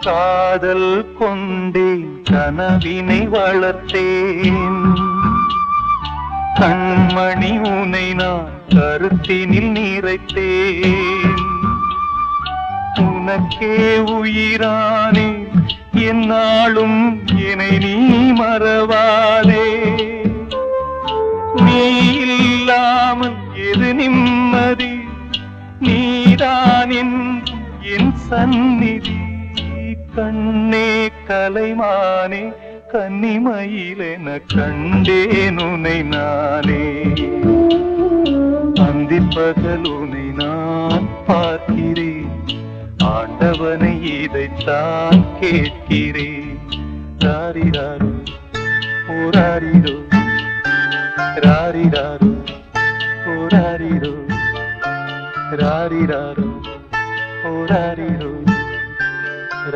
காதல் கொண்டேன் கனவினை வளர்த்தேன் கண்மணி உனை நான் கருத்தினில் நிறைத்தேன் உனக்கே உயிரானே என்னாலும் என்னை நீ மறவாதே நீ இல்லாமல் எது நிம்மதி நீதான் என் சந்நிதி கண்ணே கலைமானே கன்னிமயிலென கண்டேன் உனை நானே அந்திப்பகல் உனை நான் பார்க்கிறேன் ஆண்டவனை இதைத்தான் கேட்கிறேன் ராரிராரோ ஓராரிரோ ராரிராரோ ஓராரிரோ ராரிராரோ ஓராரிரோ